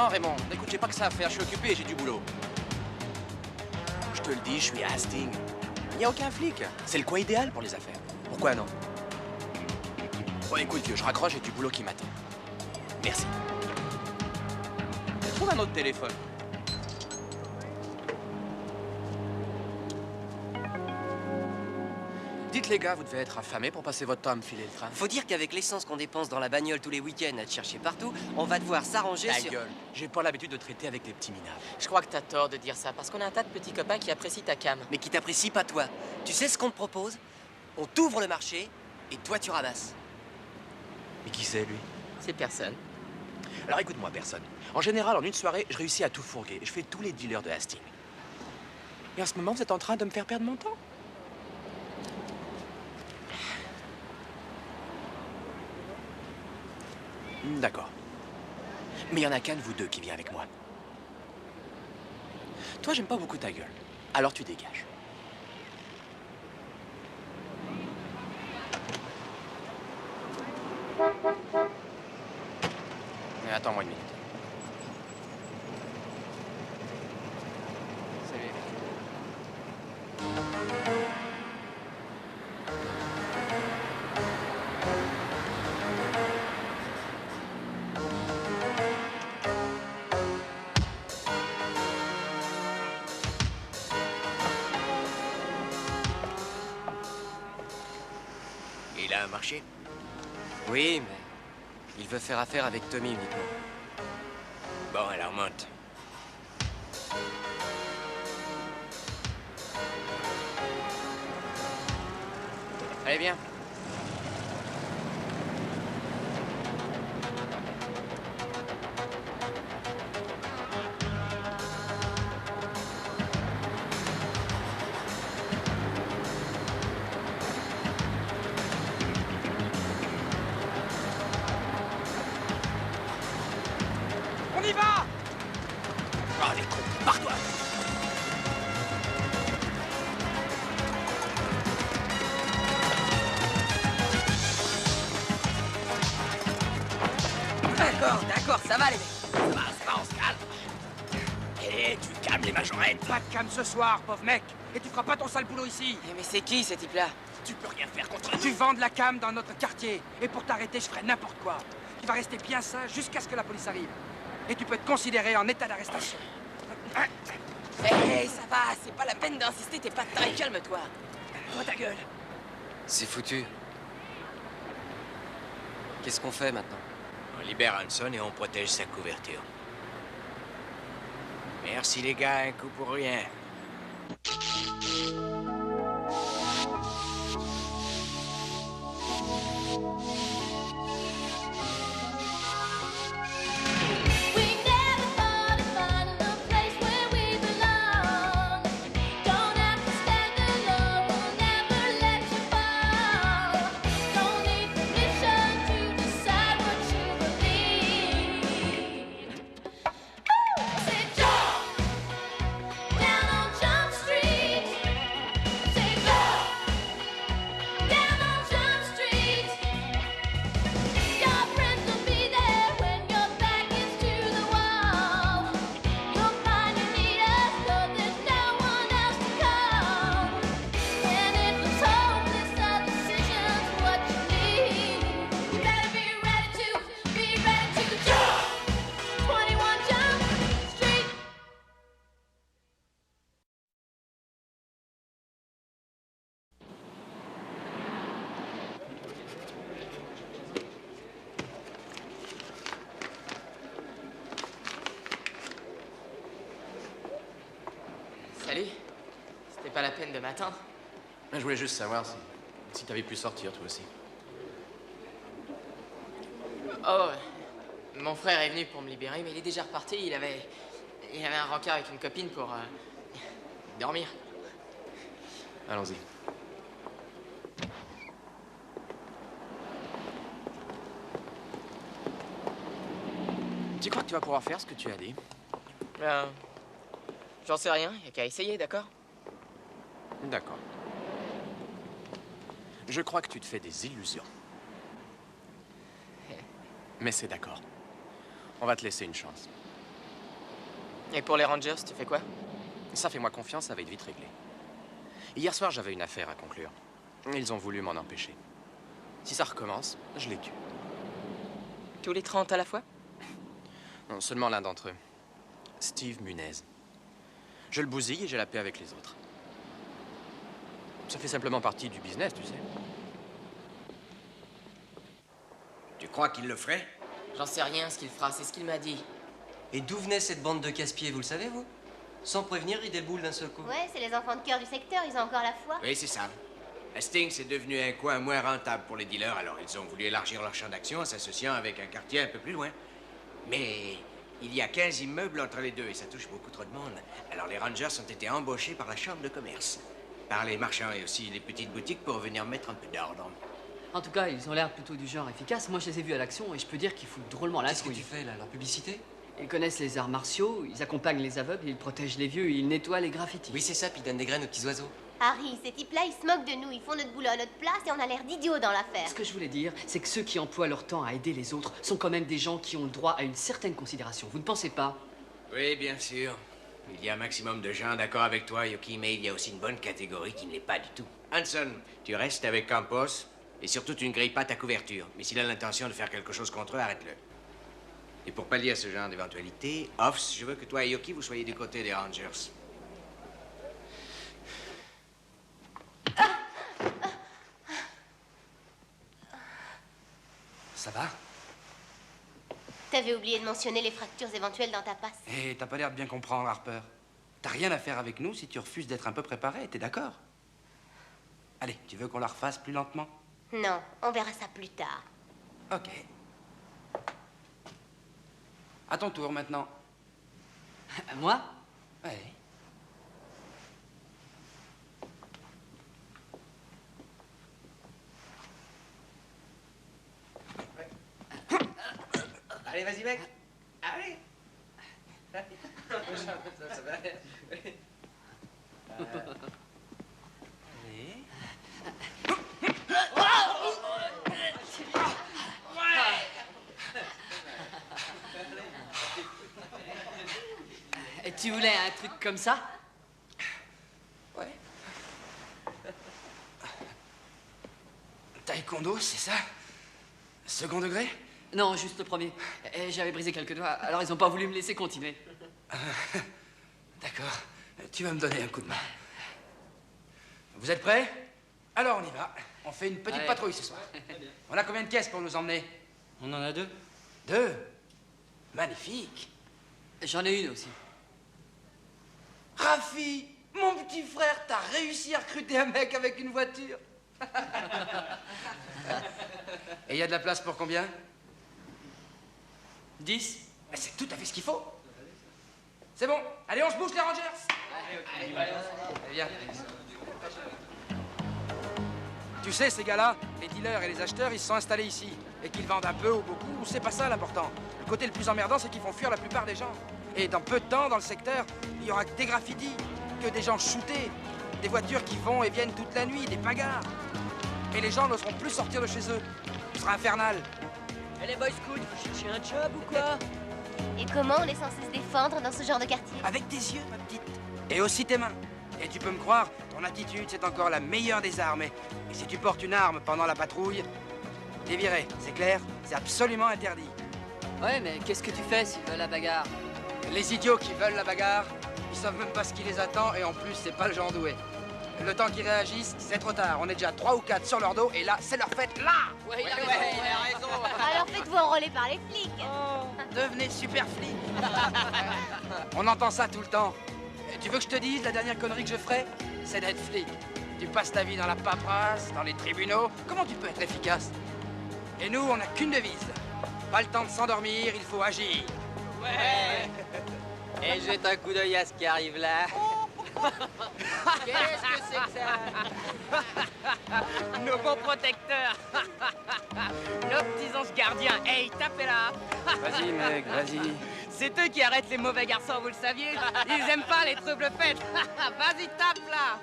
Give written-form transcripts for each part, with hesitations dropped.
Non, Raymond, écoute, j'ai pas que ça à faire, je suis occupé, j'ai du boulot. Je te le dis, je suis à Hastings. Il n'y a aucun flic. C'est le coin idéal pour les affaires. Pourquoi non? Bon, écoute, vieux, je raccroche, j'ai du boulot qui m'attend. Merci. Trouve un autre téléphone. Dites les gars, vous devez être affamés pour passer votre temps à me filer le train. Faut dire qu'avec l'essence qu'on dépense dans la bagnole tous les week-ends à te chercher partout, on va devoir s'arranger Ta sur... gueule, j'ai pas l'habitude de traiter avec les petits minables. Je crois que t'as tort de dire ça, parce qu'on a un tas de petits copains qui apprécient ta cam. Mais qui t'apprécie pas toi. Tu sais ce qu'on te propose? On t'ouvre le marché et toi tu ramasses. Et qui c'est, lui? C'est personne. Alors écoute-moi, personne. En général, en une soirée, je réussis à tout fourguer. Je fais tous les dealers de Hastings. Et en ce moment, vous êtes en train de me faire perdre mon temps. D'accord. Mais il y en a qu'un de vous deux qui vient avec moi. Toi, j'aime pas beaucoup ta gueule. Alors tu dégages. Mais attends-moi une minute. Salut. Il a un marché? Oui, mais il veut faire affaire avec Tommy uniquement. Bon, alors monte. Allez, viens. On y va! Ah, les cons, pars-toi! D'accord, ça va les mecs. On se calme. Et tu calmes les majorettes. Pas de cam ce soir, pauvre mec. Et tu feras pas ton sale boulot ici. Mais c'est qui, ce type-là? Tu peux rien faire contre nous. Tu vends de la cam dans notre quartier. Et pour t'arrêter, je ferai n'importe quoi. Tu vas rester bien sage jusqu'à ce que la police arrive. Et tu peux te considérer en état d'arrestation. Hé, ça va, c'est pas la peine d'insister, t'es pas de taille, calme-toi. Toi ta gueule. C'est foutu. Qu'est-ce qu'on fait maintenant? On libère Hanson et on protège sa couverture. Merci les gars, un coup pour rien. We never thought of finding a place where we belong. Don't have to stand alone, we'll never let you fall. Don't need permission to decide what you believe. Say jump down on Jump Street. Say jump down on Jump Street. Your friends will be there when your back is to the wall. You'll find you need us, 'cause there's no one else to call. And if it's hopeless, a decision's what you need. You better be ready to jump. 21 Jump Street. Salut. C'était pas la peine de m'attendre. Je voulais juste savoir si t'avais pu sortir, toi aussi. Oh, mon frère est venu pour me libérer, mais il est déjà reparti. Il avait un rencard avec une copine pour dormir. Allons-y. Tu crois que tu vas pouvoir faire ce que tu as dit? J'en sais rien, y a qu'à essayer, d'accord? D'accord. Je crois que tu te fais des illusions. Mais c'est d'accord. On va te laisser une chance. Et pour les Rangers, tu fais quoi? Ça, fais-moi confiance, ça va être vite réglé. Hier soir, j'avais une affaire à conclure. Ils ont voulu m'en empêcher. Si ça recommence, je les tue. Tous les 30 à la fois? Non, seulement l'un d'entre eux. Steve Munez. Je le bousille et j'ai la paix avec les autres. Ça fait simplement partie du business, tu sais. Tu crois qu'il le ferait? J'en sais rien ce qu'il fera, c'est ce qu'il m'a dit. Et d'où venait cette bande de casse-pieds, vous le savez, vous? Sans prévenir, rider le boule d'un seul coup. Ouais, c'est les enfants de cœur du secteur, ils ont encore la foi. Oui, c'est ça. Hastings est devenu un coin moins rentable pour les dealers, alors ils ont voulu élargir leur champ d'action en s'associant avec un quartier un peu plus loin. Mais il y a 15 immeubles entre les deux et ça touche beaucoup trop de monde. Alors les Rangers ont été embauchés par la chambre de commerce, par les marchands et aussi les petites boutiques pour venir mettre un peu d'ordre. En tout cas, ils ont l'air plutôt du genre efficace. Moi, je les ai vus à l'action et je peux dire qu'ils foutent drôlement la Qu'est-ce que trouille. tu fais, là? Leur publicité? Ils connaissent les arts martiaux, ils accompagnent les aveugles, ils protègent les vieux et ils nettoient les graffitis. Oui, c'est ça, puis ils donnent des graines aux petits oiseaux. Harry, ces types-là, ils se moquent de nous, ils font notre boulot à notre place et on a l'air d'idiots dans l'affaire. Ce que je voulais dire, c'est que ceux qui emploient leur temps à aider les autres sont quand même des gens qui ont le droit à une certaine considération. Vous ne pensez pas? Oui, bien sûr. Il y a un maximum de gens d'accord avec toi, Yuki, mais il y a aussi une bonne catégorie qui ne l'est pas du tout. Hanson, tu restes avec Campos et surtout tu ne grilles pas ta couverture. Mais s'il a l'intention de faire quelque chose contre eux, arrête-le. Et pour pallier à ce genre d'éventualité, Offs, je veux que toi et Yuki, vous soyez du côté des Rangers. Ça va? T'avais oublié de mentionner les fractures éventuelles dans ta passe. Eh, t'as pas l'air de bien comprendre, Harper. T'as rien à faire avec nous si tu refuses d'être un peu préparé, t'es d'accord? Allez, tu veux qu'on la refasse plus lentement? Non, on verra ça plus tard. Ok. À ton tour maintenant. Moi? Ouais. Allez, vas-y, mec. Allez. Et tu voulais un truc comme ça? Ouais. Taekwondo, c'est ça? Second degré? Non, juste le premier. Et j'avais brisé quelques doigts, alors ils n'ont pas voulu me laisser continuer. D'accord. Tu vas me donner un coup de main. Vous êtes prêts? Alors on y va. On fait une petite Allez. patrouille ce soir. On a combien de caisses pour nous emmener? On en a deux. Deux? Magnifique. J'en ai une aussi. Rafi, mon petit frère, t'as réussi à recruter un mec avec une voiture. Et il y a de la place pour combien? 10? C'est tout à fait ce qu'il faut. C'est bon. Allez, on se bouge les Rangers. Allez, viens. Tu sais, ces gars-là, les dealers et les acheteurs, ils se sont installés ici. Et qu'ils vendent un peu ou beaucoup, c'est pas ça l'important. Le côté le plus emmerdant, c'est qu'ils font fuir la plupart des gens. Et dans peu de temps, dans le secteur, il y aura que des graffitis, que des gens shootés, des voitures qui vont et viennent toute la nuit, des bagarres. Et les gens n'oseront plus sortir de chez eux. Ce sera infernal. Et les boys scouts, vous cherchez un job ou quoi? Et comment on est censé se défendre dans ce genre de quartier? Avec tes yeux, ma petite. Et aussi tes mains. Et tu peux me croire, ton attitude, c'est encore la meilleure des armes. Et si tu portes une arme pendant la patrouille, t'es viré, c'est clair? C'est absolument interdit. Ouais, mais qu'est-ce que tu fais s'ils veulent la bagarre? Les idiots qui veulent la bagarre, ils savent même pas ce qui les attend et en plus, c'est pas le genre doué. Le temps qu'ils réagissent, c'est trop tard. On est déjà 3 ou 4 sur leur dos et là, c'est leur fête, là! Ouais, il a raison. Alors faites-vous enrôler par les flics. Devenez super flic. On entend ça tout le temps. Et tu veux que je te dise, la dernière connerie que je ferai, c'est d'être flic. Tu passes ta vie dans la paperasse, dans les tribunaux. Comment tu peux être efficace? Et nous, on n'a qu'une devise. Pas le temps de s'endormir, il faut agir. Ouais. Et jette un coup d'œil à ce qui arrive là. Qu'est-ce que c'est que ça? Nos bons protecteurs. Nos petits anges gardiens. Hey, tapez là. Vas-y, mec, vas-y. C'est eux qui arrêtent les mauvais garçons, vous le saviez? Ils aiment pas les troubles faits. Vas-y, tape là.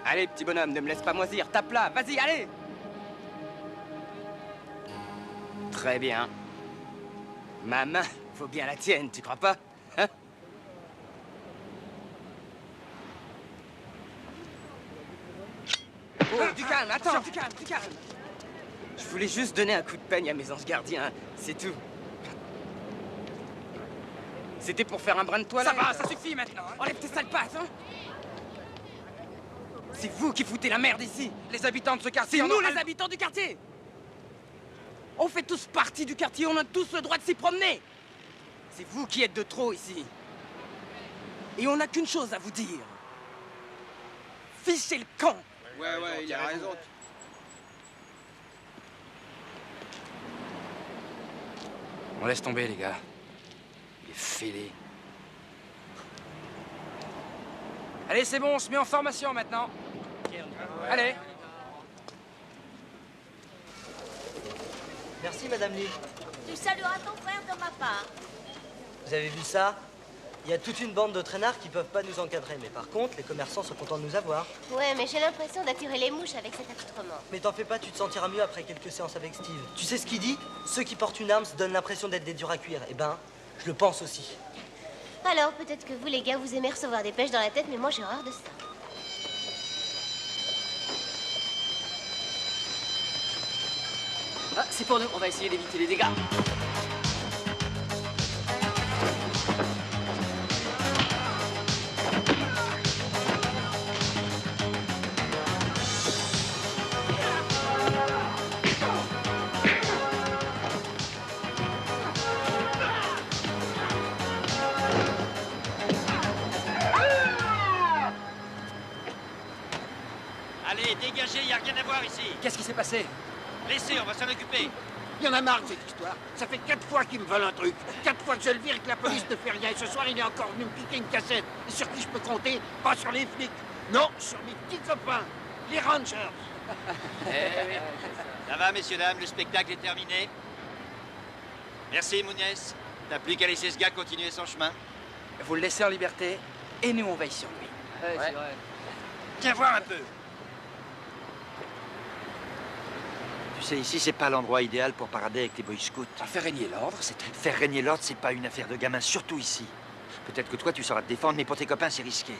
Allez, petit bonhomme, ne me laisse pas moisir. Tape là. Vas-y, allez. Très bien. Ma main Faut bien la tienne, tu crois pas? Hein? Oh, du calme, attends, du calme, du calme. Je voulais juste donner un coup de peigne à mes anges gardiens, c'est tout. C'était pour faire un brin de toilette. Ça va, ça suffit maintenant. Hein? Enlève tes sales pattes, hein? C'est vous qui foutez la merde ici. Les habitants de ce quartier. C'est nous les habitants du quartier. On fait tous partie du quartier, on a tous le droit de s'y promener. C'est vous qui êtes de trop ici. Et on n'a qu'une chose à vous dire. Fichez le camp. Ouais, il a raison. On laisse tomber, les gars. Il est fêlé. Allez, c'est bon, on se met en formation maintenant. Allez. Merci, Madame Lee. Tu salueras ton frère de ma part. Vous avez vu ça? Il y a toute une bande de traînards qui peuvent pas nous encadrer, mais par contre, les commerçants sont contents de nous avoir. Ouais, mais j'ai l'impression d'attirer les mouches avec cet accoutrement. Mais t'en fais pas, tu te sentiras mieux après quelques séances avec Steve. Tu sais ce qu'il dit? Ceux qui portent une arme se donnent l'impression d'être des durs à cuire. Eh ben, je le pense aussi. Alors, peut-être que vous, les gars, vous aimez recevoir des pêches dans la tête, mais moi, j'ai horreur de ça. Ah, c'est pour nous, on va essayer d'éviter les dégâts. Allez, dégagez, y a rien à voir ici. Qu'est-ce qui s'est passé? Laissez, on va s'en occuper. Il y en a marre de cette histoire. Ça fait 4 fois qu'ils me veulent un truc. 4 fois que je le vire et que la police ne fait rien. Et ce soir, il est encore venu me piquer une cassette. Et sur qui je peux compter? Pas sur les flics. Non, sur mes petits copains, les Rangers. Ça va, messieurs, dames, le spectacle est terminé. Merci, Mounès. T'as plus qu'à laisser ce gars continuer son chemin. Vous le laissez en liberté, et nous, on veille sur lui. Ouais, c'est vrai. Viens voir un peu. Tu sais, ici, c'est pas l'endroit idéal pour parader avec tes boy scouts. Faire régner l'ordre, c'est tout. Faire régner l'ordre, c'est pas une affaire de gamin, surtout ici. Peut-être que toi, tu sauras te défendre, mais pour tes copains, c'est risqué.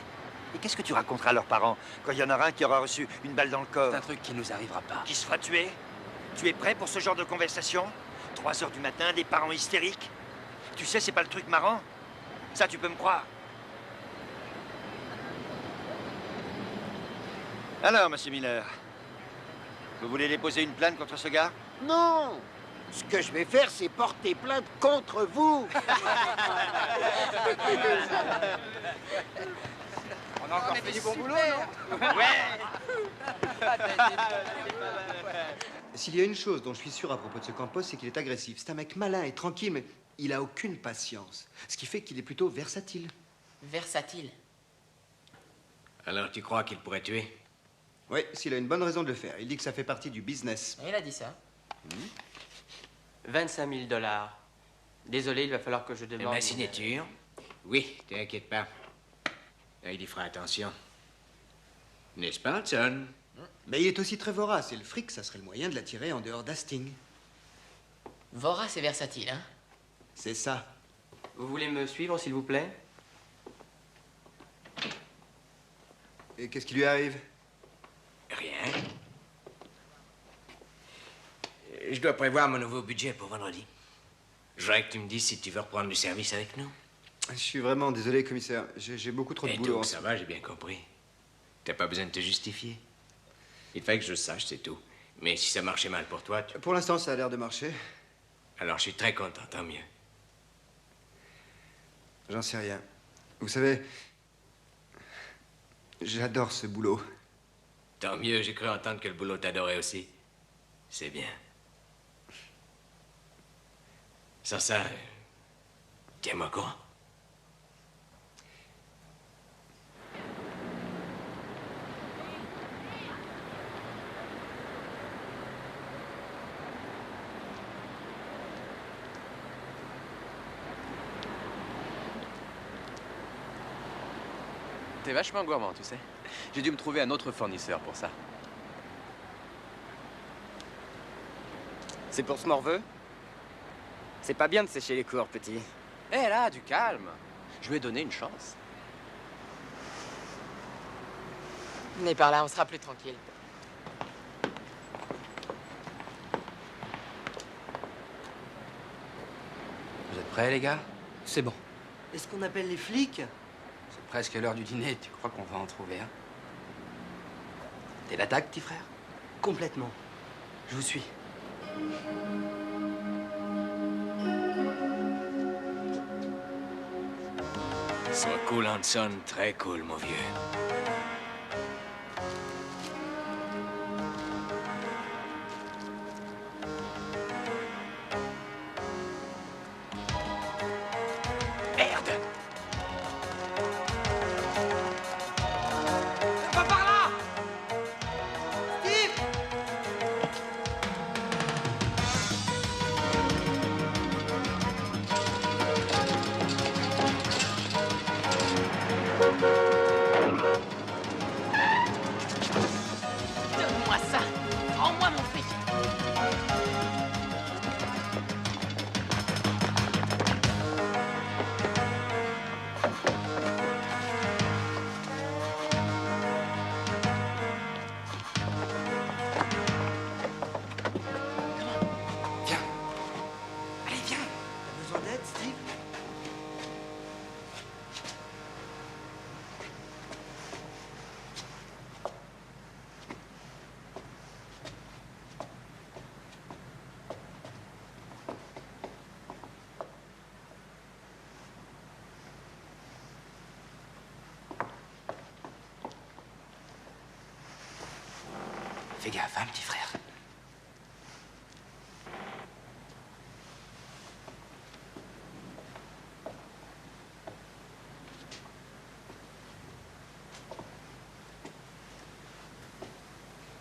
Et qu'est-ce que tu raconteras à leurs parents quand il y en aura un qui aura reçu une balle dans le corps? C'est un truc qui nous arrivera pas. Qui se fera tuer? Tu es prêt pour ce genre de conversation? 3 heures du matin, des parents hystériques? Tu sais, c'est pas le truc marrant. Ça, tu peux me croire. Alors, monsieur Miller, vous voulez déposer une plainte contre ce gars? Non! Ce que je vais faire, c'est porter plainte contre vous. On a encore fait du bon boulot, non? S'il y a une chose dont je suis sûr à propos de ce Campos, c'est qu'il est agressif. C'est un mec malin et tranquille, mais il a aucune patience. Ce qui fait qu'il est plutôt versatile. Versatile. Alors tu crois qu'il pourrait tuer? Oui, s'il a une bonne raison de le faire. Il dit que ça fait partie du business. Il a dit ça. 25 000 $. Désolé, il va falloir que je demande... Ma signature? Oui, t'inquiète pas. Il y fera attention. N'est-ce pas, Hudson? Mais il est aussi très vorace, et le fric, ça serait le moyen de l'attirer en dehors d'Hastings. Vorace et versatile, hein? C'est ça. Vous voulez me suivre, s'il vous plaît? Et qu'est-ce qui lui arrive? Rien. Je dois prévoir mon nouveau budget pour vendredi. Je voudrais que tu me dises si tu veux reprendre du service avec nous. Je suis vraiment désolé, commissaire. J'ai beaucoup trop de Et boulot. donc, ça va, j'ai bien compris. T'as pas besoin de te justifier. Il fallait que je le sache, c'est tout. Mais si ça marchait mal pour toi, tu... Pour l'instant, ça a l'air de marcher. Alors, je suis très content, tant mieux. J'en sais rien. Vous savez, j'adore ce boulot. Tant mieux, j'ai cru entendre que le boulot t'adorait aussi. C'est bien. Sans ça, tiens-moi au courant. T'es vachement gourmand, tu sais. J'ai dû me trouver un autre fournisseur pour ça. C'est pour ce morveux? C'est pas bien de sécher les cours, petit. Eh là, du calme. Je lui ai donné une chance. Venez par là, on sera plus tranquille. Vous êtes prêts, les gars? C'est bon. Est-ce qu'on appelle les flics? C'est presque l'heure du dîner. Tu crois qu'on va en trouver un? T'es d'attaque, petit frère? Complètement. Je vous suis. Sois cool, Hanson. Très cool, mon vieux. Merde! Va par là! Steve! Donne-moi ça. Rends-moi mon fric. Viens. Allez, viens. T'as besoin d'aide, Steve? Fais gaffe, hein, petit frère.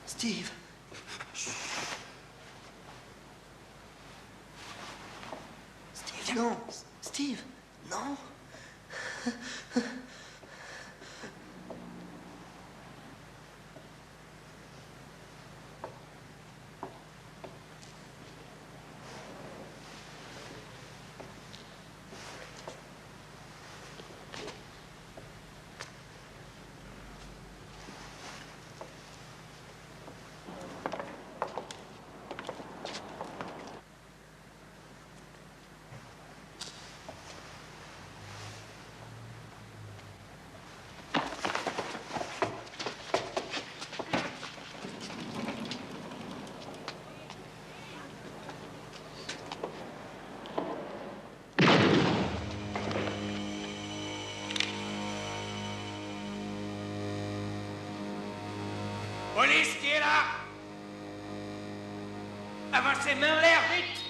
Steve! Steve, non! Steve, non! Police qui est là! Avancez, main en l'air, vite!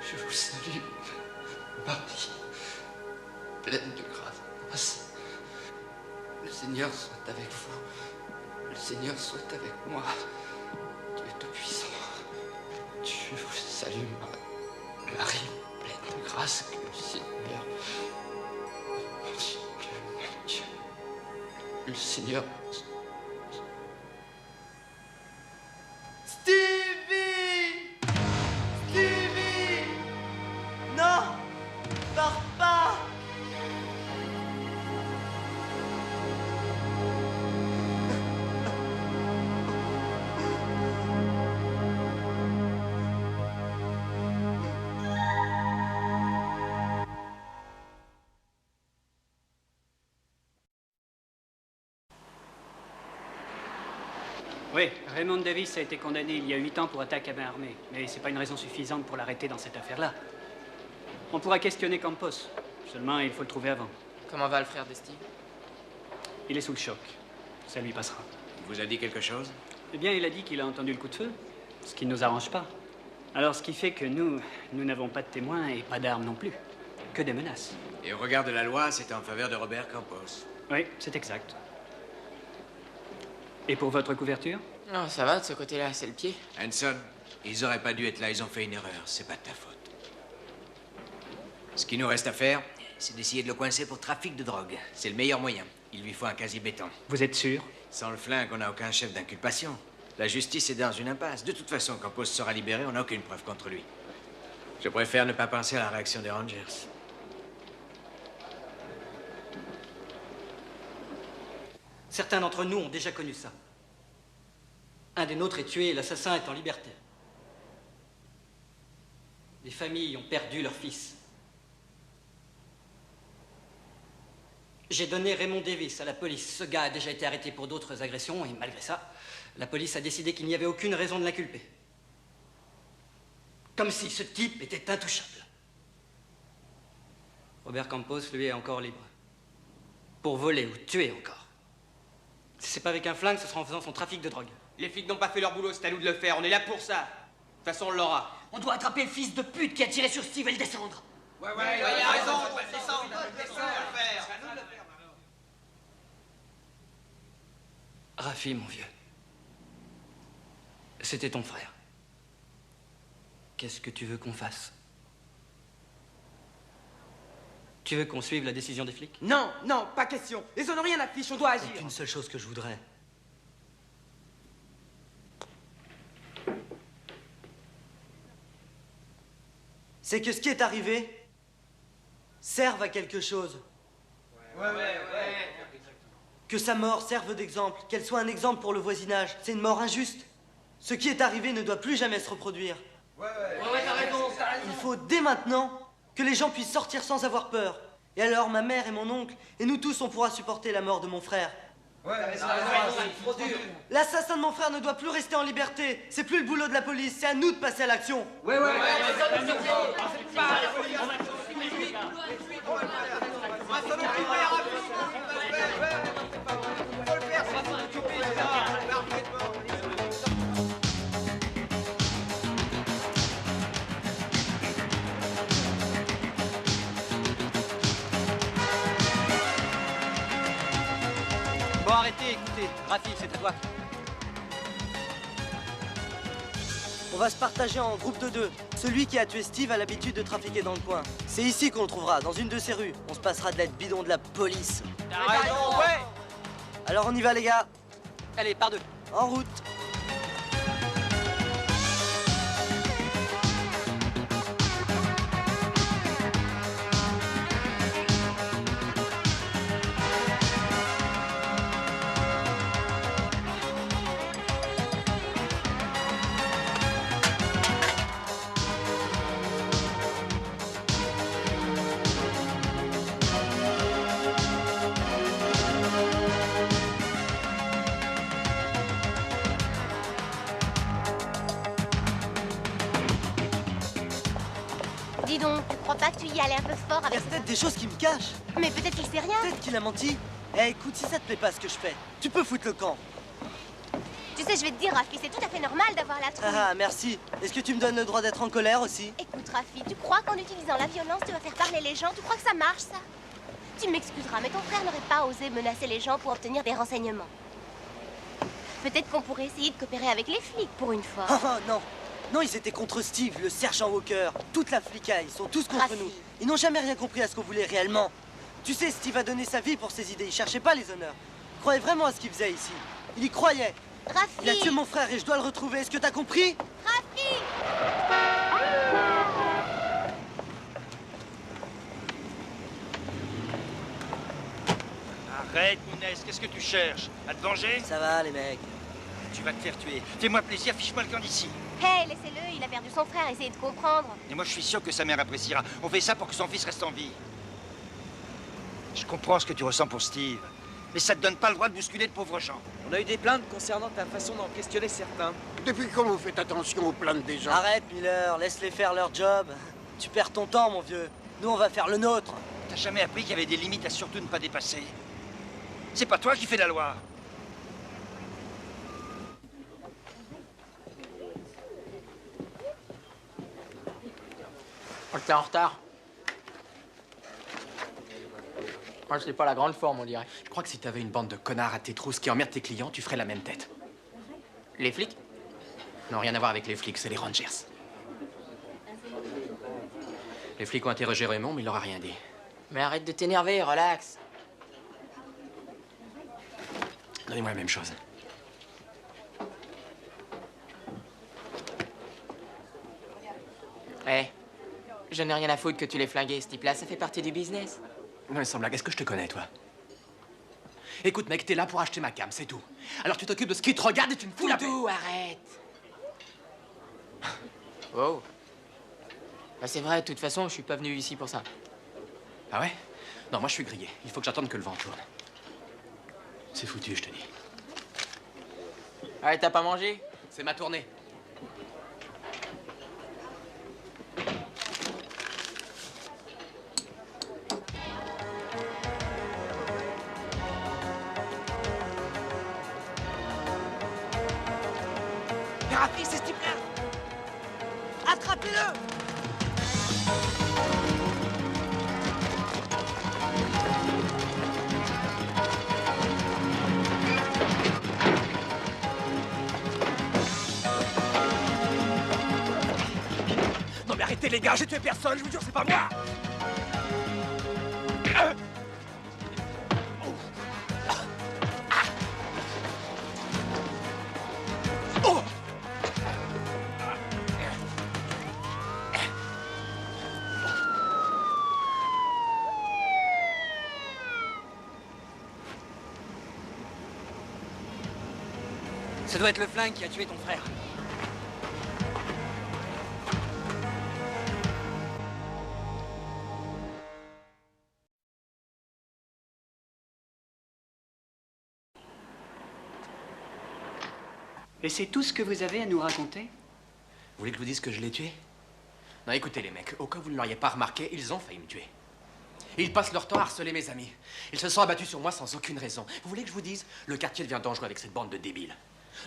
Je vous salue, Marie, pleine de grâce. Le Seigneur soit avec vous. Le Seigneur soit avec moi. Dieu Tout-Puissant. Je vous salue, Marie, pleine de grâce, que le Seigneur... Mon Dieu, le Seigneur... Stevie! Stevie! Non! Pars pas! Oui, Raymond Davis a été condamné il y a 8 ans pour attaque à main armée. Mais c'est pas une raison suffisante pour l'arrêter dans cette affaire-là. On pourra questionner Campos. Seulement, il faut le trouver avant. Comment va le frère de Steve? Il est sous le choc. Ça lui passera. Il vous a dit quelque chose? Eh bien, il a dit qu'il a entendu le coup de feu, ce qui ne nous arrange pas. Alors, ce qui fait que nous n'avons pas de témoins et pas d'armes non plus. Que des menaces. Et au regard de la loi, c'est en faveur de Robert Campos. Oui, c'est exact. Et pour votre couverture? Non, ça va, de ce côté-là, c'est le pied. Hanson, ils auraient pas dû être là, ils ont fait une erreur, c'est pas de ta faute. Ce qui nous reste à faire, c'est d'essayer de le coincer pour trafic de drogue. C'est le meilleur moyen. Il lui faut un quasi-béton. Vous êtes sûr? Sans le flingue, on n'a aucun chef d'inculpation. La justice est dans une impasse. De toute façon, quand Post sera libéré, on n'a aucune preuve contre lui. Je préfère ne pas penser à la réaction des Rangers. Certains d'entre nous ont déjà connu ça. Un des nôtres est tué et l'assassin est en liberté. Des familles ont perdu leur fils. J'ai donné Raymond Davis à la police. Ce gars a déjà été arrêté pour d'autres agressions et malgré ça, la police a décidé qu'il n'y avait aucune raison de l'inculper. Comme si ce type était intouchable. Robert Campos, lui, est encore libre. Pour voler ou tuer encore. Si c'est pas avec un flingue, ce sera en faisant son trafic de drogue. Les flics n'ont pas fait leur boulot, c'est à nous de le faire. On est là pour ça. De toute façon, on l'aura. On doit attraper le fils de pute qui a tiré sur Steve et le descendre. Ouais, il a raison. On doit le faire. Rafi, mon vieux. C'était ton frère. Qu'est-ce que tu veux qu'on fasse? Tu veux qu'on suive la décision des flics? Non, pas question. Les honoris en affiche, on doit agir. Il y a qu'une seule chose que je voudrais. C'est que ce qui est arrivé serve à quelque chose. Que sa mort serve d'exemple, qu'elle soit un exemple pour le voisinage. C'est une mort injuste. Ce qui est arrivé ne doit plus jamais se reproduire. T'as raison. Il faut dès maintenant que les gens puissent sortir sans avoir peur. Et alors ma mère et mon oncle, et nous tous, on pourra supporter la mort de mon frère. L'assassin de mon frère ne doit plus rester en liberté. C'est plus le boulot de la police, c'est à nous de passer à l'action. Bon, arrêtez, écoutez. Rafi, c'est à toi. On va se partager en groupe de 2. Celui qui a tué Steve a l'habitude de trafiquer dans le coin. C'est ici qu'on le trouvera, dans une de ces rues. On se passera de l'aide bidon de la police. T'as raison, ouais. Alors on y va les gars. Allez, par 2. En route. Dis donc, tu crois pas que tu y allais un peu fort Il y a avec... peut-être des choses qui me cachent. Mais peut-être qu'il sait rien. Peut-être qu'il a menti. Eh, écoute, si ça te plaît pas ce que je fais, tu peux foutre le camp. Tu sais, je vais te dire, Rafi, c'est tout à fait normal d'avoir la trouille. Ah, merci. Est-ce que tu me donnes le droit d'être en colère aussi? Écoute, Rafi, tu crois qu'en utilisant la violence, tu vas faire parler les gens? Tu crois que ça marche, ça? Tu m'excuseras, mais ton frère n'aurait pas osé menacer les gens pour obtenir des renseignements. Peut-être qu'on pourrait essayer de coopérer avec les flics pour une fois. Oh, non. Non, ils étaient contre Steve, le sergent Walker, toute la flicaille, ils sont tous contre Rafi. nous. Ils n'ont jamais rien compris à ce qu'on voulait réellement. Tu sais, Steve a donné sa vie pour ses idées, il cherchait pas les honneurs. Il croyait vraiment à ce qu'il faisait ici. Il y croyait. Rafi! Il a tué mon frère et je dois le retrouver, est-ce que t'as compris? Rafi! Arrête, Mounez, qu'est-ce que tu cherches? À te venger? Ça va, les mecs. Tu vas te faire tuer. Fais-moi plaisir, fiche-moi le camp d'ici. Hé, laissez-le, il a perdu son frère, essayez de comprendre. Et moi, je suis sûr que sa mère appréciera. On fait ça pour que son fils reste en vie. Je comprends ce que tu ressens pour Steve. Mais ça te donne pas le droit de bousculer de pauvres gens. On a eu des plaintes concernant ta façon d'en questionner certains. Depuis quand vous faites attention aux plaintes des gens? Arrête, Miller, laisse-les faire leur job. Tu perds ton temps, mon vieux. Nous, on va faire le nôtre. T'as jamais appris qu'il y avait des limites à surtout ne pas dépasser? C'est pas toi qui fais la loi. T'es en retard. Moi, c'est pas la grande forme, on dirait. Je crois que si t'avais une bande de connards à tes trousses qui emmerdent tes clients, tu ferais la même tête. Les flics? Non, rien à voir avec les flics, c'est les Rangers. Les flics ont interrogé Raymond, mais il leur a rien dit. Mais arrête de t'énerver, relax. Donnez-moi la même chose. Eh, je n'ai rien à foutre que tu l'aies flingué, ce type-là. Ça fait partie du business. Non mais sans blague, est-ce que je te connais, toi? Écoute, mec, t'es là pour acheter ma cam, c'est tout. Alors tu t'occupes de ce qui te regarde et tu me fous la paix. Doudou, arrête. Oh. Bah c'est vrai, de toute façon, je suis pas venu ici pour ça. Ah ouais? Non, moi je suis grillé. Il faut que j'attende que le vent tourne. C'est foutu, je te dis. Ah, t'as pas mangé? C'est ma tournée. Rafi, c'est ce type-là! Attrapez-le! Non mais arrêtez les gars, j'ai tué personne, je vous jure, c'est pas moi! Ça doit être le flingue qui a tué ton frère. Et c'est tout ce que vous avez à nous raconter? Vous voulez que je vous dise que je l'ai tué? Non, écoutez les mecs, au cas où vous ne l'auriez pas remarqué, ils ont failli me tuer. Ils passent leur temps à harceler mes amis. Ils se sont abattus sur moi sans aucune raison. Vous voulez que je vous dise? Le quartier devient dangereux avec cette bande de débiles.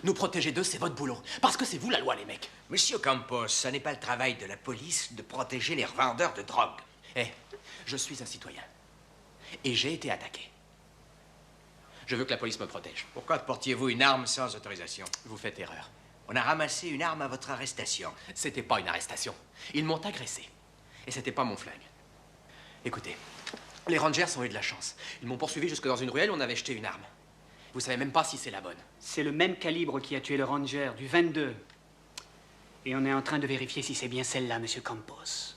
Nous protéger d'eux, c'est votre boulot. Parce que c'est vous la loi, les mecs. Monsieur Campos, ce n'est pas le travail de la police de protéger les revendeurs de drogue. Eh, je suis un citoyen. Et j'ai été attaqué. Je veux que la police me protège. Pourquoi portiez-vous une arme sans autorisation? Vous faites erreur. On a ramassé une arme à votre arrestation. C'était pas une arrestation. Ils m'ont agressé. Et c'était pas mon flingue. Écoutez, les Rangers ont eu de la chance. Ils m'ont poursuivi jusque dans une ruelle où on avait jeté une arme. Vous savez même pas si c'est la bonne. C'est le même calibre qui a tué le Ranger, du 22. Et on est en train de vérifier si c'est bien celle-là, monsieur Campos.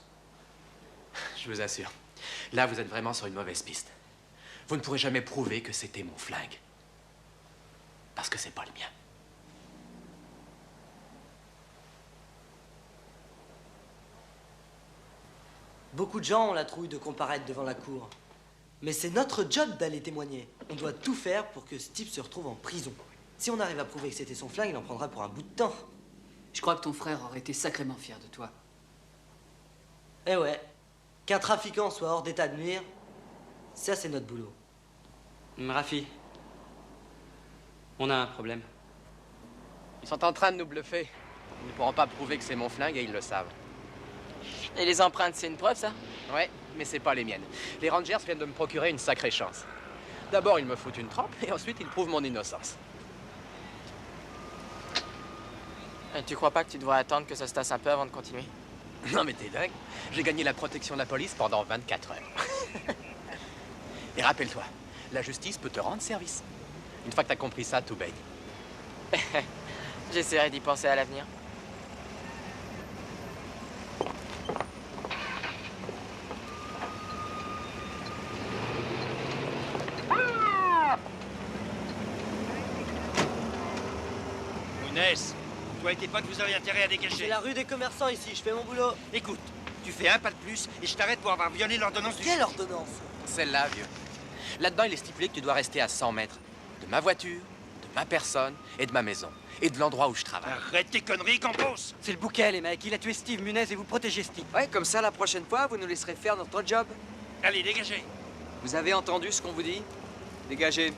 Je vous assure. Là, vous êtes vraiment sur une mauvaise piste. Vous ne pourrez jamais prouver que c'était mon flingue. Parce que c'est pas le mien. Beaucoup de gens ont la trouille de comparaître devant la cour. Mais c'est notre job d'aller témoigner. On doit tout faire pour que ce type se retrouve en prison. Si on arrive à prouver que c'était son flingue, il en prendra pour un bout de temps. Je crois que ton frère aurait été sacrément fier de toi. Eh ouais, qu'un trafiquant soit hors d'état de nuire, ça c'est notre boulot. Rafi, on a un problème. Ils sont en train de nous bluffer. Ils ne pourront pas prouver que c'est mon flingue et ils le savent. Et les empreintes, c'est une preuve, ça? Ouais, mais c'est pas les miennes. Les Rangers viennent de me procurer une sacrée chance. D'abord, ils me foutent une trempe et ensuite, ils prouvent mon innocence. Et tu crois pas que tu devrais attendre que ça se tasse un peu avant de continuer? Non mais t'es dingue. J'ai gagné la protection de la police pendant 24 heures. Et rappelle-toi, la justice peut te rendre service. Une fois que t'as compris ça, tout baigne. J'essaierai d'y penser à l'avenir. Mounès, toi et tes potes, vous avez intérêt à dégager. C'est la rue des commerçants ici, je fais mon boulot. Écoute, tu fais un pas de plus et je t'arrête pour avoir violé l'ordonnance du... Quelle ordonnance? Celle-là, vieux. Là-dedans, il est stipulé que tu dois rester à 100 mètres de ma voiture, de ma personne et de ma maison. Et de l'endroit où je travaille. Arrête tes conneries, Campos! C'est le bouquet, les mecs. Il a tué Steve Munez et vous protégez Steve. Ouais, comme ça, la prochaine fois, vous nous laisserez faire notre job. Allez, dégagez! Vous avez entendu ce qu'on vous dit? Dégagez.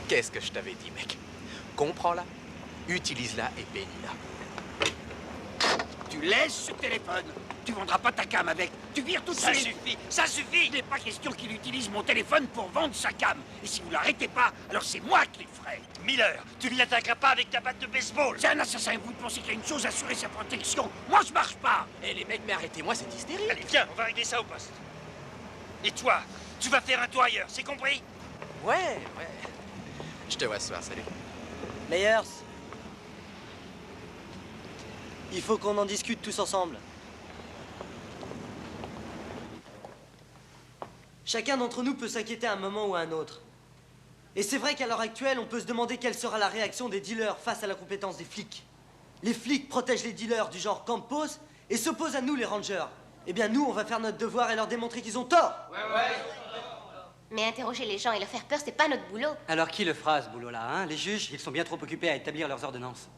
Qu'est-ce que je t'avais dit, mec? Comprends-la, utilise-la et bénis-la. Tu laisses ce téléphone. Tu vendras pas ta cam avec. Tu vires tout de suite. Ça suffit, ça suffit. Il n'est pas question qu'il utilise mon téléphone pour vendre sa cam. Et si vous l'arrêtez pas, alors c'est moi qui le ferai. Miller, tu ne l'attaqueras pas avec ta batte de baseball. C'est un assassin. Vous pensez qu'il y a une chose, assurer sa protection. Moi, je marche pas. Eh les mecs, mais arrêtez-moi cette hystérie. Allez, viens, on va régler ça au poste. Et toi, tu vas faire un tour ailleurs, c'est compris? Ouais. Je te vois ce soir, salut. Meyers, il faut qu'on en discute tous ensemble. Chacun d'entre nous peut s'inquiéter à un moment ou à un autre. Et c'est vrai qu'à l'heure actuelle, on peut se demander quelle sera la réaction des dealers face à la compétence des flics. Les flics protègent les dealers du genre Campos et s'opposent à nous, les rangers. Eh bien, nous, on va faire notre devoir et leur démontrer qu'ils ont tort. Mais interroger les gens et leur faire peur, c'est pas notre boulot. Alors qui le fera, ce boulot-là, hein? Les juges, ils sont bien trop occupés à établir leurs ordonnances.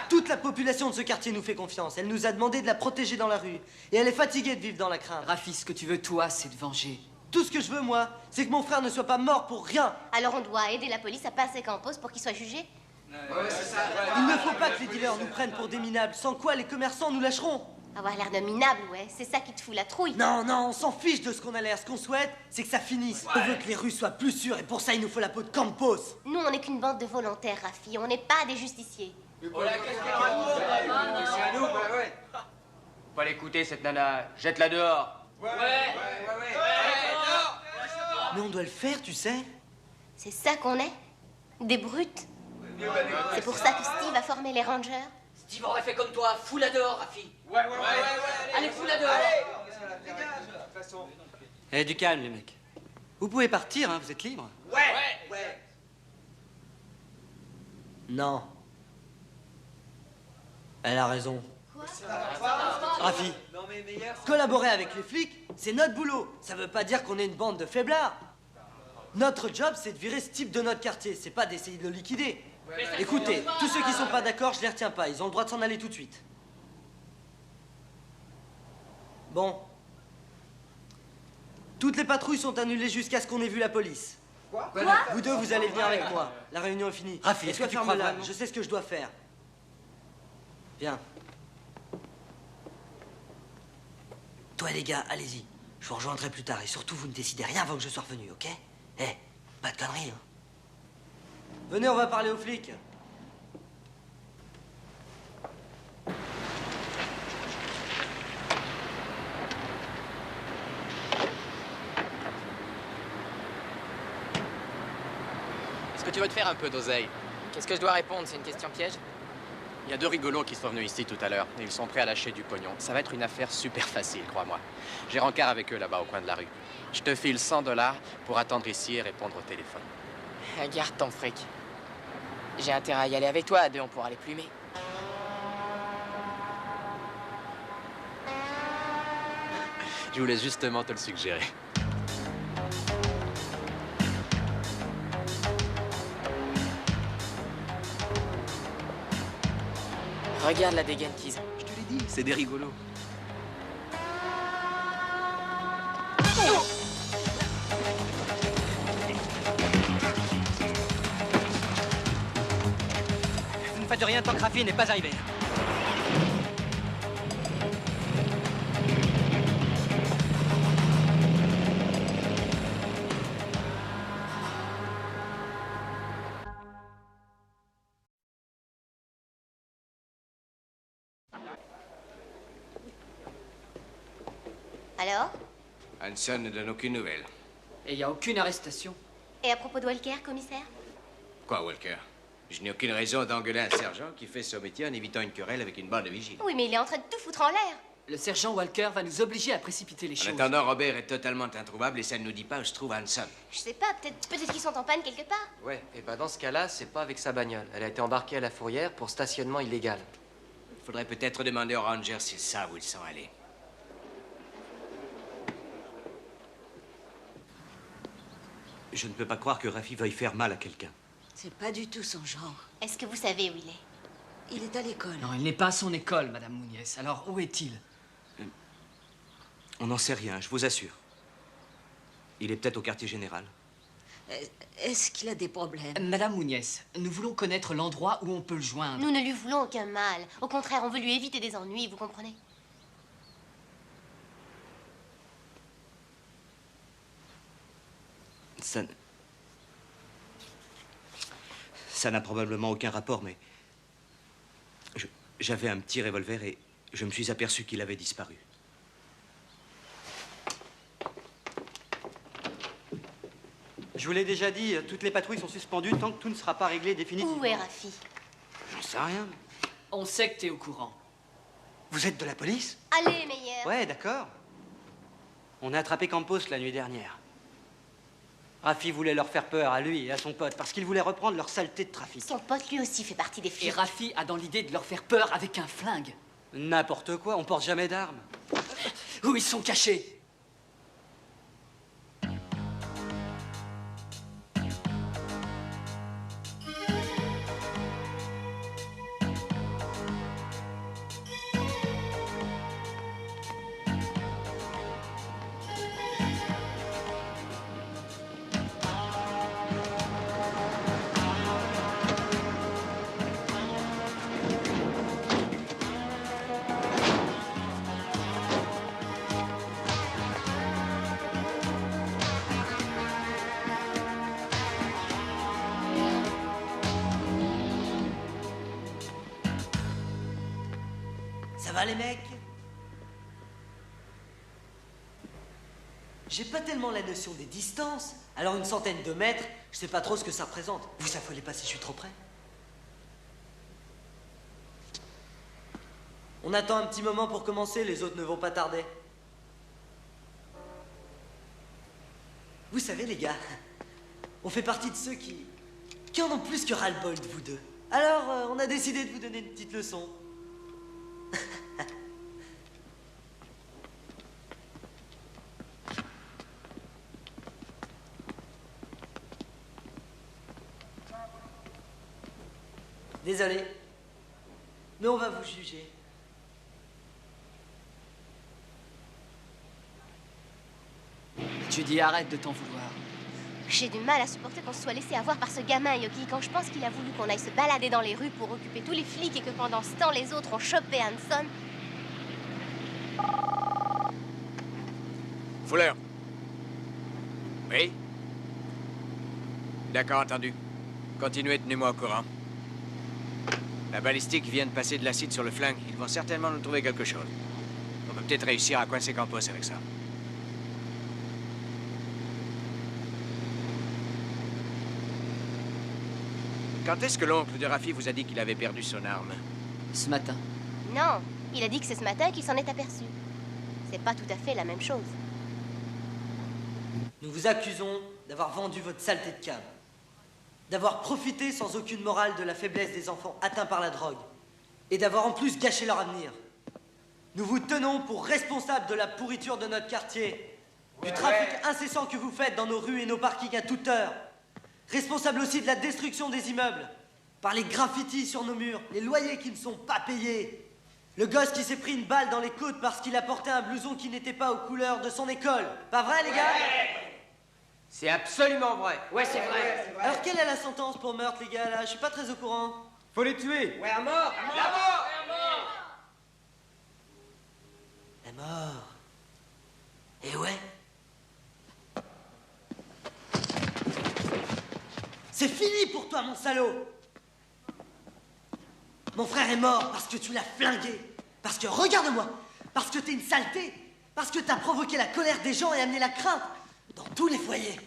Toute la population de ce quartier nous fait confiance. Elle nous a demandé de la protéger dans la rue. Et elle est fatiguée de vivre dans la crainte. Rafi, ce que tu veux, toi, c'est de venger. Tout ce que je veux, moi, c'est que mon frère ne soit pas mort pour rien. Alors on doit aider la police à passer Campos pour qu'il soit jugé. Il ne faut pas que les dealers nous prennent pour des minables, sans quoi les commerçants nous lâcheront. Avoir l'air de minable, ouais, c'est ça qui te fout la trouille. Non, on s'en fiche de ce qu'on a l'air. Ce qu'on souhaite, c'est que ça finisse. On veut que les rues soient plus sûres et pour ça, il nous faut la peau de Campos. Nous, on n'est qu'une bande de volontaires, Rafi, on n'est pas des justiciers. Pas l'écouter, cette nana. Jette-la dehors. Mais on doit le faire, tu sais. C'est ça qu'on est? Des brutes? C'est pour ça que Steve a formé les Rangers? Steve aurait fait comme toi, fous-la dehors, Rafi. Allez, fous-la dehors. Eh, du calme, les mecs. Vous pouvez partir, hein, vous êtes libres. Non. Elle a raison. Rafi, collaborer avec les flics, c'est notre boulot. Ça veut pas dire qu'on est une bande de faiblards. Notre job, c'est de virer ce type de notre quartier. C'est pas d'essayer de le liquider. Écoutez, tous ceux qui sont pas d'accord, je les retiens pas. Ils ont le droit de s'en aller tout de suite. Bon. Toutes les patrouilles sont annulées jusqu'à ce qu'on ait vu la police. Quoi? Vous deux, vous allez venir avec moi. La réunion est finie. Rafi, Et est-ce toi, que tu crois ferme-la. vraiment? Je sais ce que je dois faire. Viens. Toi, les gars, allez-y. Je vous rejoindrai plus tard. Et surtout, vous ne décidez rien avant que je sois revenu, ok? Eh, pas de conneries, hein. Venez, on va parler aux flics. Est-ce que tu veux te faire un peu d'oseille? Qu'est-ce que je dois répondre? C'est une question piège? Il y a deux rigolos qui sont venus ici tout à l'heure et ils sont prêts à lâcher du pognon. Ça va être une affaire super facile, crois-moi. J'ai rencard avec eux là-bas au coin de la rue. Je te file 100 $ pour attendre ici et répondre au téléphone. Garde ton fric. J'ai intérêt à y aller avec toi, à deux on pourra les plumer. Je voulais justement te le suggérer. Regarde la dégaine qu'ils ont. Je te l'ai dit, c'est des rigolos. Vous ne faites rien tant que Rafi n'est pas arrivé. Alors? Hanson ne donne aucune nouvelle. Et il n'y a aucune arrestation. Et à propos de Walker, commissaire? Quoi, Walker? Je n'ai aucune raison d'engueuler un sergent qui fait son métier en évitant une querelle avec une bande de vigiles. Oui, mais il est en train de tout foutre en l'air. Le sergent Walker va nous obliger à précipiter les En choses. attendant, Robert est totalement introuvable et ça ne nous dit pas où se trouve Hanson. Je sais pas, peut-être qu'ils sont en panne quelque part. Ouais, et ben dans ce cas-là, c'est pas avec sa bagnole. Elle a été embarquée à la fourrière pour stationnement illégal. Il faudrait peut-être demander aux Rangers s'ils savent où ils sont allés. Je ne peux pas croire que Rafi veuille faire mal à quelqu'un. C'est pas du tout son genre. Est-ce que vous savez où il est? Il est à l'école. Non, il n'est pas à son école, Madame Mouniès. Alors, où est-il? On n'en sait rien, je vous assure. Il est peut-être au quartier général. Est-ce qu'il a des problèmes? Madame Mouniès, nous voulons connaître l'endroit où on peut le joindre. Nous ne lui voulons aucun mal. Au contraire, on veut lui éviter des ennuis, vous comprenez? Ça n'a probablement aucun rapport, mais... J'avais un petit revolver et je me suis aperçu qu'il avait disparu. Je vous l'ai déjà dit, toutes les patrouilles sont suspendues tant que tout ne sera pas réglé définitivement. Où est Rafi? J'en sais rien. On sait que t'es au courant. Vous êtes de la police? Allez, Meyer. Ouais, d'accord. On a attrapé Campos la nuit dernière. Rafi voulait leur faire peur à lui et à son pote parce qu'il voulait reprendre leur saleté de trafic. Son pote, lui aussi, fait partie des flics. Et Rafi a dans l'idée de leur faire peur avec un flingue. N'importe quoi, on porte jamais d'armes. Où ils sont cachés? Ça va les mecs? J'ai pas tellement la notion des distances. Alors une centaine de mètres, je sais pas trop ce que ça représente. Vous affolez pas si je suis trop près. On attend un petit moment pour commencer, les autres ne vont pas tarder. Vous savez les gars, on fait partie de ceux qui en ont plus que ras-le-bol de vous deux. Alors on a décidé de vous donner une petite leçon. Désolé, mais on va vous juger. Tu dis arrête de t'en vouloir. J'ai du mal à supporter qu'on se soit laissé avoir par ce gamin, Yogi, quand je pense qu'il a voulu qu'on aille se balader dans les rues pour occuper tous les flics et que pendant ce temps, les autres ont chopé Hanson. Fuller. Oui? D'accord, entendu. Continuez, tenez-moi au courant. La balistique vient de passer de l'acide sur le flingue. Ils vont certainement nous trouver quelque chose. On peut peut-être réussir à coincer Campos avec ça. Quand est-ce que l'oncle de Rafi vous a dit qu'il avait perdu son arme? Ce matin. Non, il a dit que c'est ce matin qu'il s'en est aperçu. C'est pas tout à fait la même chose. Nous vous accusons d'avoir vendu votre saleté de cave, d'avoir profité sans aucune morale de la faiblesse des enfants atteints par la drogue, et d'avoir en plus gâché leur avenir. Nous vous tenons pour responsables de la pourriture de notre quartier, du trafic incessant que vous faites dans nos rues et nos parkings à toute heure, responsables aussi de la destruction des immeubles, par les graffitis sur nos murs, les loyers qui ne sont pas payés, le gosse qui s'est pris une balle dans les côtes parce qu'il a porté un blouson qui n'était pas aux couleurs de son école. Pas vrai, les gars? C'est absolument vrai. Ouais, c'est vrai. Alors, quelle est la sentence pour meurtre, les gars, là? Je suis pas très au courant. Faut les tuer. Ouais, à mort. La mort. La mort. Et ouais. C'est fini pour toi, mon salaud. Mon frère est mort parce que tu l'as flingué. Parce que, regarde-moi, parce que t'es une saleté. Parce que t'as provoqué la colère des gens et amené la crainte dans tous les foyers.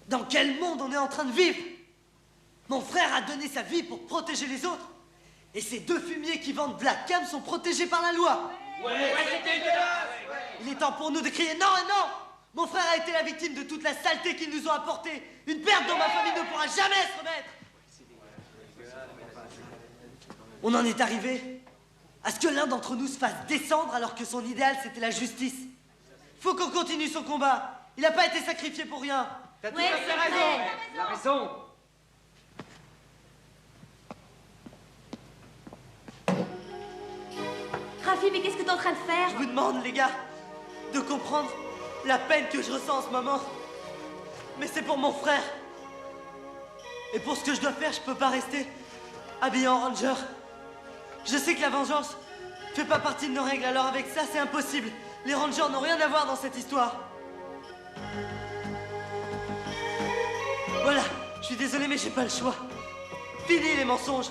Dans quel monde on est en train de vivre? Mon frère a donné sa vie pour protéger les autres. Et ces deux fumiers qui vendent Black Cam sont protégés par la loi. Ouais, c'est dégueulasse. Il est temps pour nous de crier non et non. Mon frère a été la victime de toute la saleté qu'ils nous ont apportée. Une perte dont ma famille ne pourra jamais se remettre. On en est arrivé à ce que l'un d'entre nous se fasse descendre alors que son idéal c'était la justice. Faut qu'on continue son combat. Il n'a pas été sacrifié pour rien. T'as tout à fait raison. Il a raison. Rafi, mais qu'est-ce que t'es en train de faire? Je vous demande, les gars, de comprendre la peine que je ressens en ce moment. Mais c'est pour mon frère. Et pour ce que je dois faire, je peux pas rester habillé en ranger. Je sais que la vengeance fait pas partie de nos règles, alors avec ça, c'est impossible. Les rangers n'ont rien à voir dans cette histoire. Voilà, je suis désolé, mais j'ai pas le choix. Fini les mensonges,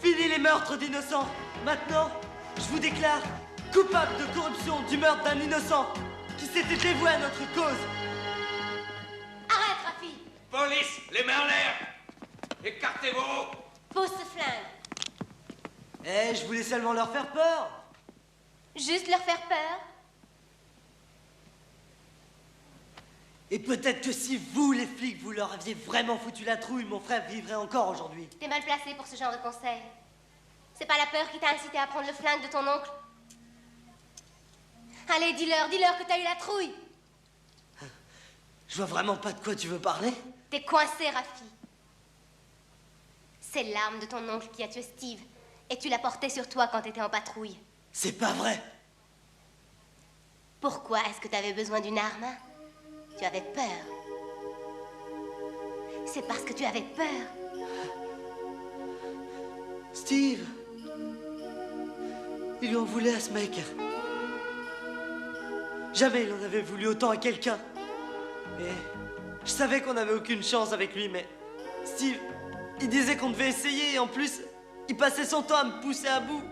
fini les meurtres d'innocents. Maintenant, je vous déclare coupable de corruption du meurtre d'un innocent qui s'était dévoué à notre cause. Arrête, Rafi. Police, les mains en l'air. Écartez-vous. Pose ce flingue. Eh, je voulais seulement leur faire peur. Juste leur faire peur. Et peut-être que si vous, les flics, vous leur aviez vraiment foutu la trouille, mon frère vivrait encore aujourd'hui. T'es mal placé pour ce genre de conseil. C'est pas la peur qui t'a incité à prendre le flingue de ton oncle. Allez, dis-leur que t'as eu la trouille. Je vois vraiment pas de quoi tu veux parler. T'es coincé, Rafi. C'est l'arme de ton oncle qui a tué Steve. Et tu l'as portée sur toi quand t'étais en patrouille. C'est pas vrai. Pourquoi est-ce que t'avais besoin d'une arme, hein? Tu avais peur. C'est parce que tu avais peur. Steve, il lui en voulait à ce mec. Jamais il en avait voulu autant à quelqu'un. Et je savais qu'on n'avait aucune chance avec lui, mais Steve, il disait qu'on devait essayer et en plus, il passait son temps à me pousser à bout.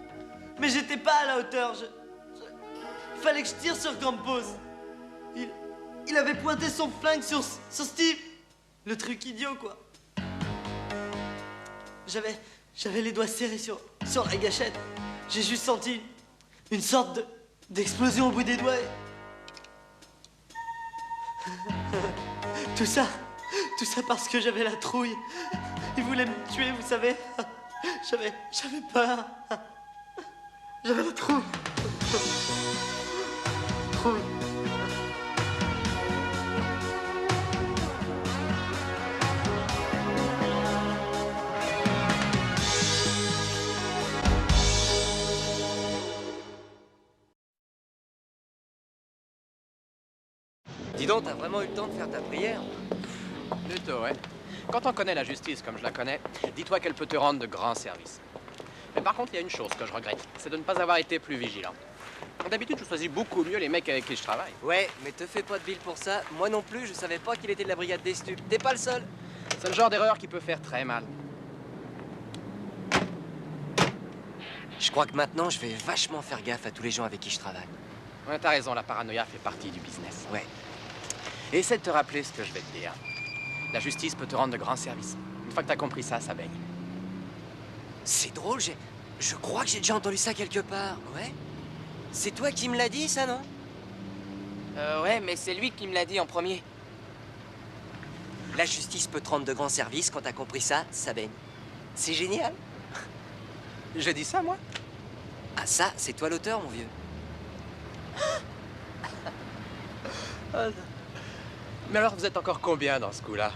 Mais j'étais pas à la hauteur. Il fallait que je tire sur Campos. Il avait pointé son flingue sur Steve. Le truc idiot, quoi. J'avais les doigts serrés sur la gâchette. J'ai juste senti une sorte d'explosion au bout des doigts. Tout ça parce que j'avais la trouille. Il voulait me tuer, vous savez. J'avais peur. J'avais la trouille. Trouille. Dis donc, t'as vraiment eu le temps de faire ta prière? Plutôt, ouais. Quand on connaît la justice comme je la connais, dis-toi qu'elle peut te rendre de grands services. Mais par contre, il y a une chose que je regrette, c'est de ne pas avoir été plus vigilant. D'habitude, je choisis beaucoup mieux les mecs avec qui je travaille. Ouais, mais te fais pas de bile pour ça. Moi non plus, je savais pas qu'il était de la brigade des stupes. T'es pas le seul. C'est le genre d'erreur qui peut faire très mal. Je crois que maintenant, je vais vachement faire gaffe à tous les gens avec qui je travaille. Ouais, t'as raison, la paranoïa fait partie du business. Ouais. Et essaie de te rappeler ce que je vais te dire. La justice peut te rendre de grands services. Une fois que t'as compris ça, ça baigne. C'est drôle, je crois que j'ai déjà entendu ça quelque part. Ouais. C'est toi qui me l'as dit, ça, non? Ouais, mais c'est lui qui me l'a dit en premier. La justice peut te rendre de grands services. Quand t'as compris ça, ça baigne. C'est génial. J'ai dit ça, moi? Ah, ça, c'est toi l'auteur, mon vieux. Mais alors, vous êtes encore combien dans ce coup-là?